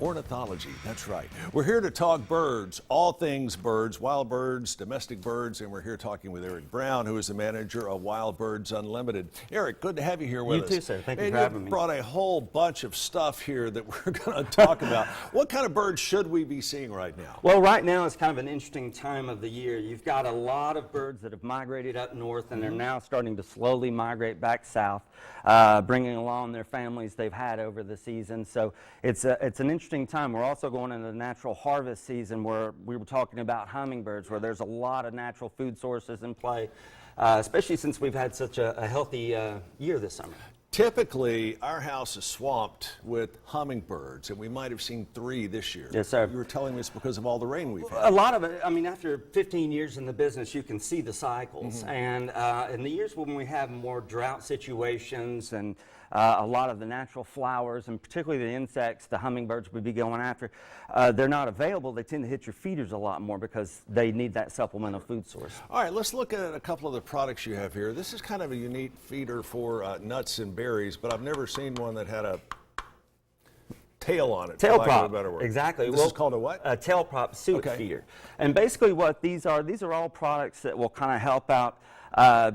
Ornithology, that's right. We're here to talk birds, all things birds, wild birds, domestic birds, and we're here talking with Eric Brown, who is the manager of Wild Birds Unlimited. Eric, good to have you here with us. You too, sir. Thank you for having me. You brought a whole bunch of stuff here that we're going to talk about. What kind of birds should we be seeing right now? Well, right now it's kind of an interesting time of the year. You've got a lot of birds that have migrated up north, and they're now starting to slowly migrate back south, bringing along their families they've had over the season. So it's an interesting time. We're also going into the natural harvest season where we were talking about hummingbirds, where there's a lot of natural food sources in play, especially since we've had such a healthy year this summer. Typically, our house is swamped with hummingbirds, and we might have seen 3 this year. Yes, sir. You were telling me it's because of all the rain we've had. A lot of it, I mean, after 15 years in the business, you can see the cycles. And in the years when we have more drought situations and a lot of the natural flowers, and particularly the insects, the hummingbirds would be going after, they're not available. They tend to hit your feeders a lot more because they need that supplemental food source. All right, let's look at a couple of the products you have here. This is kind of a unique feeder for nuts and berries, but I've never seen one that had a tail on it. Tail for lack of prop, a better word. exactly. This is called a what? A tail prop suet feeder. And basically what these are all products that will kind of help out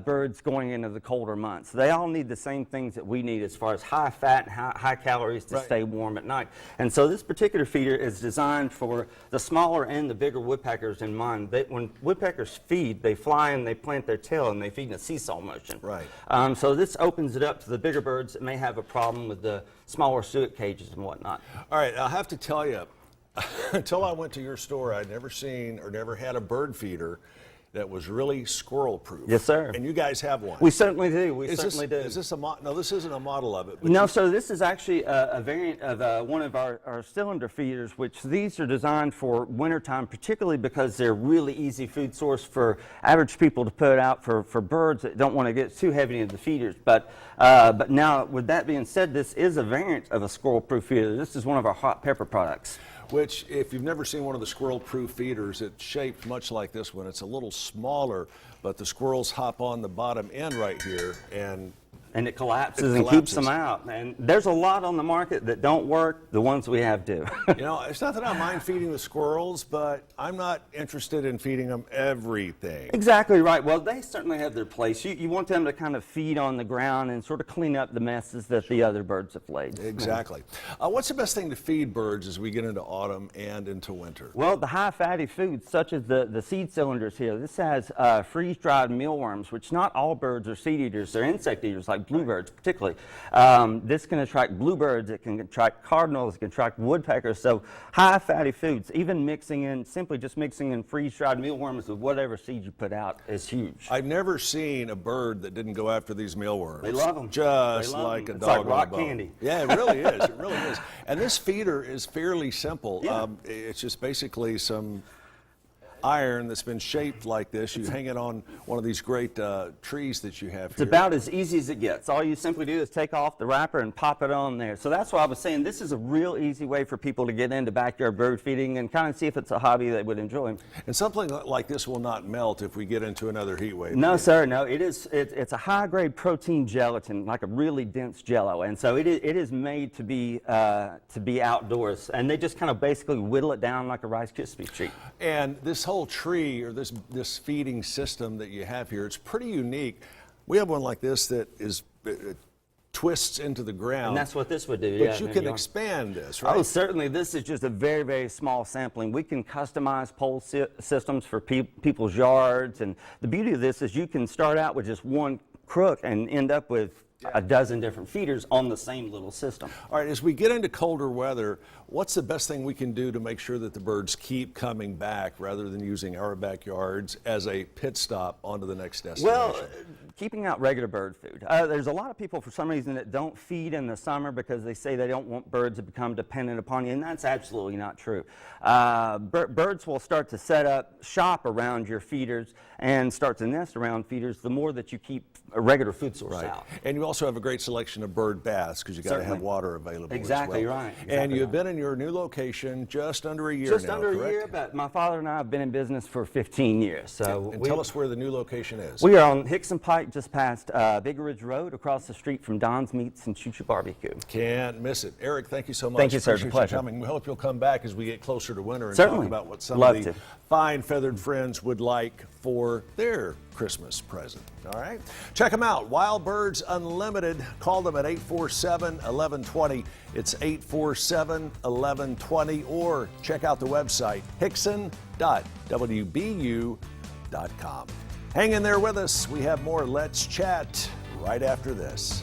birds going into the colder months. They all need the same things that we need as far as high fat and high calories to stay warm at night. And so this particular feeder is designed for the smaller and the bigger woodpeckers in mind. When woodpeckers feed, they fly and they plant their tail and they feed in a seesaw motion. Right. So this opens it up to the bigger birds that may have a problem with the smaller suet cages and whatnot. All right, I'll have to tell you, until I went to your store, I'd never seen or never had a bird feeder that was really squirrel proof. Yes, sir. And you guys have one. We certainly do. We certainly do. Is this a no, this isn't a model of it. But No, so this is actually a variant of one of our cylinder feeders, which these are designed for wintertime, particularly because they're really easy food source for average people to put out for birds that don't want to get too heavy into the feeders. But now, with that being said, this is a variant of a squirrel proof feeder. This is one of our hot pepper products. Which, if you've never seen one of the squirrel-proof feeders, it's shaped much like this one. It's a little smaller, but the squirrels hop on the bottom end right here, and it collapses and keeps them out. And there's a lot on the market that don't work. The ones we have do. You know, it's not that I mind feeding the squirrels, but I'm not interested in feeding them everything. Exactly right. Well, they certainly have their place. You want them to kind of feed on the ground and sort of clean up the messes that the other birds have laid. Exactly. What's the best thing to feed birds as we get into autumn and into winter? Well, the high fatty foods, such as the seed cylinders here. This has freeze-dried mealworms, which not all birds are seed eaters. They're insect eaters, like bluebirds particularly. This can attract bluebirds, it can attract cardinals, it can attract woodpeckers. So high fatty foods, even simply just mixing in freeze-dried mealworms with whatever seed you put out is huge. I've never seen a bird that didn't go after these mealworms. They love them. Just like a dog. It's like on rock a bone. candy. Yeah, it really is. It really is. And this feeder is fairly simple. Yeah. It's just basically some iron that's been shaped like this. You hang it on one of these great trees that you have It's here. about as easy as it gets. All you simply do is take off the wrapper and pop it on there. So that's why I was saying this is a real easy way for people to get into backyard bird feeding and kind of see if it's a hobby they would enjoy. And something like this will not melt if we get into another heat wave. No, sir, no. It's a high-grade protein gelatin, like a really dense Jello, and so it is made to be outdoors. And they just kind of basically whittle it down like a Rice Krispie treat. And this whole tree or this feeding system that you have here, it's pretty unique. We have one like this that is twists into the ground. And that's what this would do. But you can expand this, right? Oh, certainly. This is just a very, very small sampling. We can customize pole systems for people's yards. And the beauty of this is you can start out with just one crook and end up with a dozen different feeders on the same little system. All right, as we get into colder weather, what's the best thing we can do to make sure that the birds keep coming back rather than using our backyards as a pit stop onto the next destination? Well, keeping out regular bird food. There's a lot of people for some reason that don't feed in the summer because they say they don't want birds to become dependent upon you, and that's absolutely not true. Birds will start to set up shop around your feeders and start to nest around feeders the more that you keep a regular food source out. And you also have a great selection of bird baths because you got to have water available. Exactly as well. right. And you've been in your new location just under a year just now, under correct? a year, but my father and I have been in business for 15 years. So and tell us where the new location is. We are on Hickson Pike, right just past Big Ridge Road, across the street from Don's Meats and Choo Choo Barbecue. Can't miss it. Eric, thank you so much. Thank you, sir. It's a Appreciate you pleasure. coming. We hope you'll come back as we get closer to winter and Certainly. talk about what some Love of the to. fine feathered friends would like for their Christmas present. All right? Check them out. Wild Birds Unlimited. Call them at 847-1120. It's 847-1120. Or check out the website, hickson.wbu.com. Hang in there with us. We have more Let's Chat right after this.